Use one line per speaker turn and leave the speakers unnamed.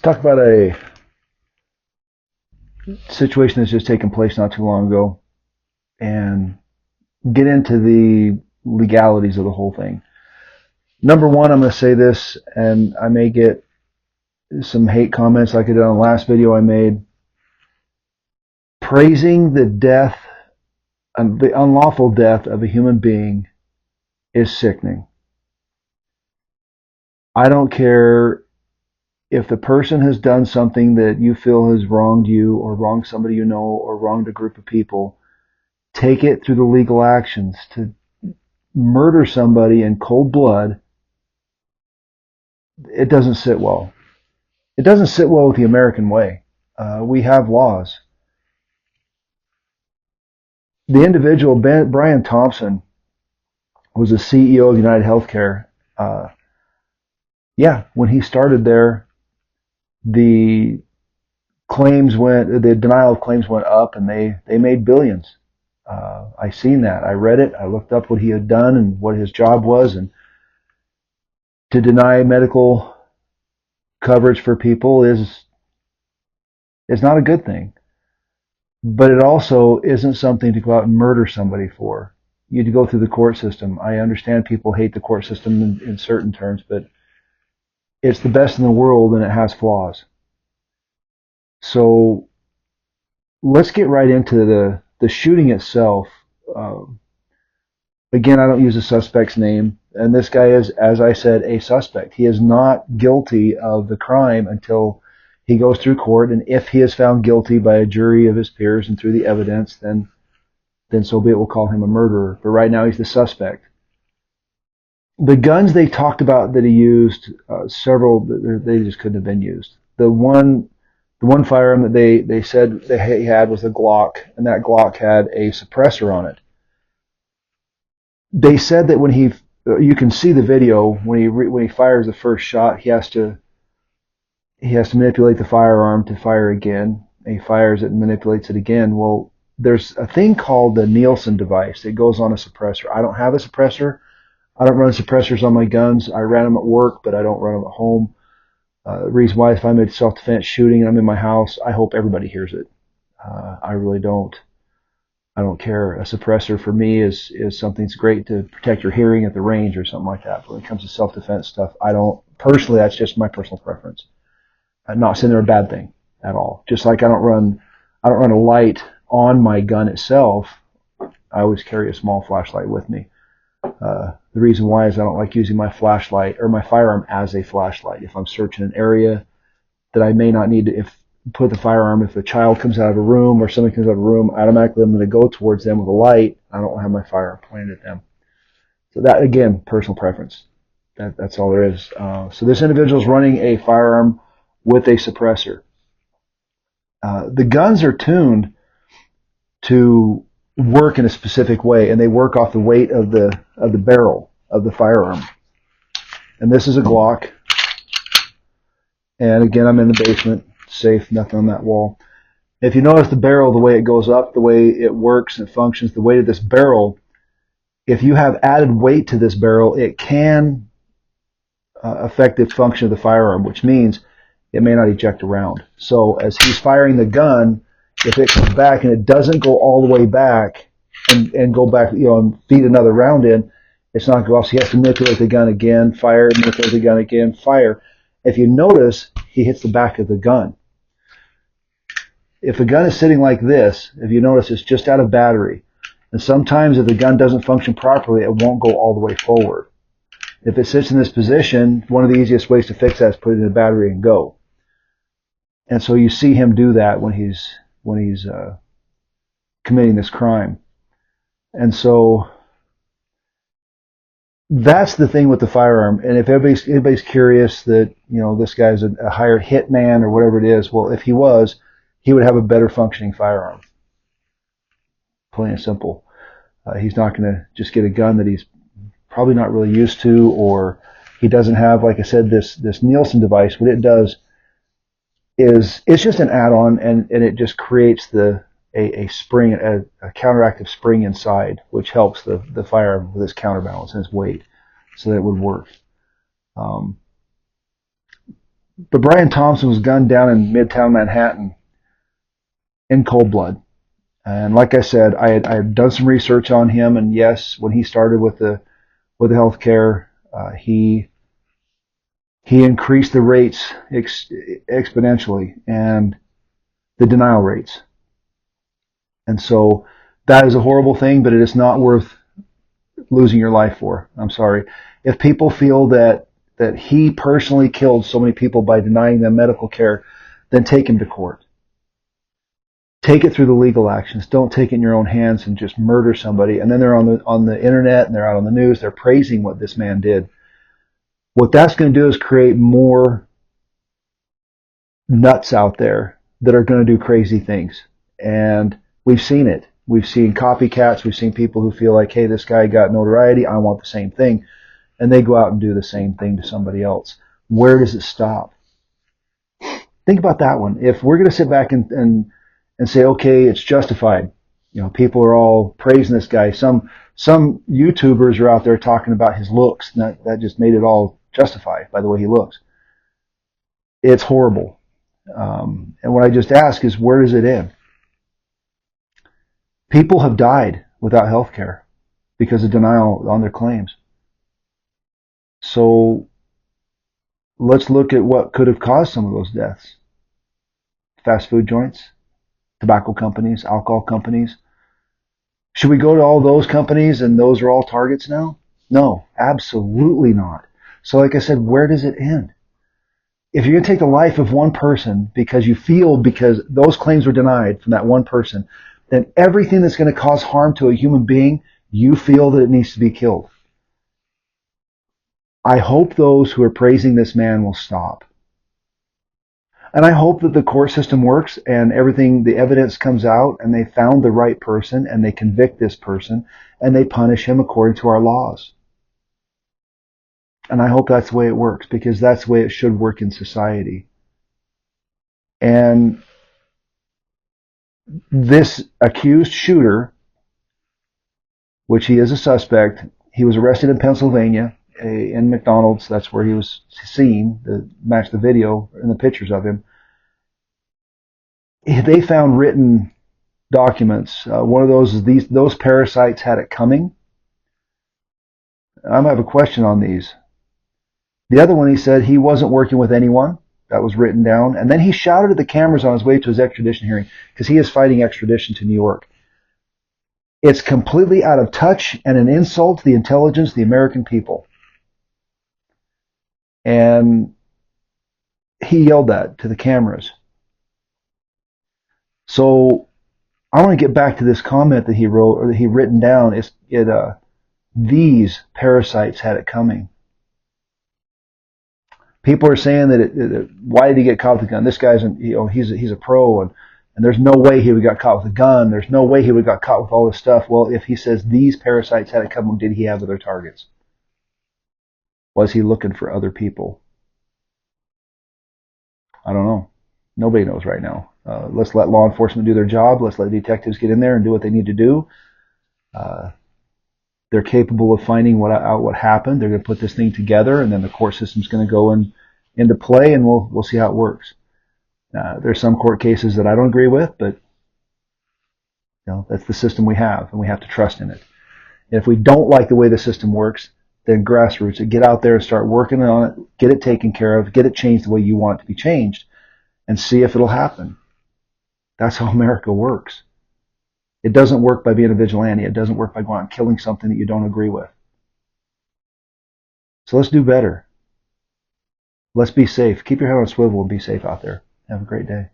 Let's talk about a situation that's just taken place not too long ago and get into the legalities of the whole thing. Number one, I'm going to say this, and I may get some hate comments like I did on the last video I made. Praising the death, the unlawful death of a human being is sickening. I don't care if the person has done something that you feel has wronged you or wronged somebody you know or wronged a group of people. Take it through the legal actions. To murder somebody in cold blood, it doesn't sit well. It doesn't sit well with the American way. We have laws. The individual, Brian Thompson, was the CEO of UnitedHealthCare. When he started there, the denial of claims went up, and they made billions. I seen that. I read it. I looked up what he had done and what his job was, and to deny medical coverage for people is not a good thing. But it also isn't something to go out and murder somebody for. You go through the court system. I understand people hate the court system in certain terms, but it's the best in the world and it has flaws. So let's get right into the shooting itself. Again, I don't use the suspect's name, and this guy is, as I said, a suspect. He is not guilty of the crime until he goes through court, and if he is found guilty by a jury of his peers and through the evidence, then so be it. We'll call him a murderer. But right now, he's the suspect. The guns they talked about that he used, several, they just couldn't have been used. The one firearm that they said that he had was a Glock, and that Glock had a suppressor on it. They said that when you can see the video, when he fires the first shot, he has to manipulate the firearm to fire again. And he fires it and manipulates it again. Well, there's a thing called the Nielsen device that goes on a suppressor. I don't have a suppressor. I don't run suppressors on my guns. I ran them at work, but I don't run them at home. The reason why, if I'm in self-defense shooting and I'm in my house, I hope everybody hears it. I really don't. I don't care. A suppressor for me is something that's great to protect your hearing at the range or something like that. But when it comes to self-defense stuff, I don't. Personally, that's just my personal preference. I'm not saying they're a bad thing at all. Just like I don't run a light on my gun itself. I always carry a small flashlight with me. The reason why is I don't like using my flashlight or my firearm as a flashlight. If I'm searching an area that I may not need to put the firearm, if a child comes out of a room or somebody comes out of a room, automatically I'm going to go towards them with a light. I don't have my firearm pointed at them. So that, again, personal preference. That's all there is. So this individual is running a firearm with a suppressor. The guns are tuned to work in a specific way, and they work off the weight of the barrel of the firearm. And this is a Glock. And again, I'm in the basement, safe, nothing on that wall. If you notice the barrel, the way it goes up, the way it works and functions, the weight of this barrel, if you have added weight to this barrel, it can affect the function of the firearm, which means it may not eject a round. So as he's firing the gun, if it comes back and it doesn't go all the way back and go back, and feed another round in, it's not going to go off. So he has to manipulate the gun again, fire, manipulate the gun again, fire. If you notice, he hits the back of the gun. If the gun is sitting like this, if you notice, it's just out of battery. And sometimes if the gun doesn't function properly, it won't go all the way forward. If it sits in this position, one of the easiest ways to fix that is put it in a battery and go. And so you see him do that when he's committing this crime. And so that's the thing with the firearm. And if anybody's curious that, this guy's a hired hitman or whatever it is, well, if he was, he would have a better functioning firearm. Plain and simple. He's not going to just get a gun that he's probably not really used to, or he doesn't have, like I said, this Nielsen device. What it does is it's just an add-on, and it just creates a spring, a counteractive spring inside, which helps the firearm with its counterbalance and its weight, so that it would work. But Brian Thompson was gunned down in Midtown Manhattan in cold blood. And like I said, I had done some research on him, and yes, when he started with the healthcare, he increased the rates exponentially and the denial rates. And so that is a horrible thing, but it is not worth losing your life for. I'm sorry. If people feel that he personally killed so many people by denying them medical care, then take him to court. Take it through the legal actions. Don't take it in your own hands and just murder somebody. And then they're on the internet and they're out on the news. They're praising what this man did. What that's going to do is create more nuts out there that are going to do crazy things. And we've seen it. We've seen copycats. We've seen people who feel like, hey, this guy got notoriety. I want the same thing. And they go out and do the same thing to somebody else. Where does it stop? Think about that one. If we're going to sit back and say, okay, it's justified. You know, people are all praising this guy. Some YouTubers are out there talking about his looks. And that just made it all justified by the way he looks. It's horrible. And what I just ask is, where does it end? People have died without health care because of denial on their claims. So let's look at what could have caused some of those deaths. Fast food joints, tobacco companies, alcohol companies. Should we go to all those companies and those are all targets now? No, absolutely not. So like I said, where does it end? If you're going to take the life of one person because those claims were denied from that one person, then everything that's going to cause harm to a human being, you feel that it needs to be killed. I hope those who are praising this man will stop. And I hope that the court system works and the evidence comes out and they found the right person and they convict this person and they punish him according to our laws. And I hope that's the way it works, because that's the way it should work in society. And this accused shooter, which he is a suspect, he was arrested in Pennsylvania in McDonald's. That's where he was seen, match the video and the pictures of him. They found written documents. One of those is those parasites had it coming. I have a question on these. The other one, he said he wasn't working with anyone. That was written down. And then he shouted at the cameras on his way to his extradition hearing, because he is fighting extradition to New York. It's completely out of touch and an insult to the intelligence of the American people. And he yelled that to the cameras. So I want to get back to this comment that he wrote, or that he written down. These parasites had it coming. People are saying that why did he get caught with a gun? This guy's he's a pro, and there's no way he would have got caught with a gun. There's no way he would have got caught with all this stuff. Well, if he says these parasites had it coming, did he have other targets? Was he looking for other people? I don't know. Nobody knows right now. Let's let law enforcement do their job. Let's let detectives get in there and do what they need to do. They're capable of finding out what happened. They're going to put this thing together, and then the court system's going to go into play, and we'll see how it works. There's some court cases that I don't agree with, but that's the system we have, and we have to trust in it. And if we don't like the way the system works, then grassroots it. Get out there and start working on it. Get it taken care of. Get it changed the way you want it to be changed, and see if it'll happen. That's how America works. It doesn't work by being a vigilante. It doesn't work by going out and killing something that you don't agree with. So let's do better. Let's be safe. Keep your head on a swivel and be safe out there. Have a great day.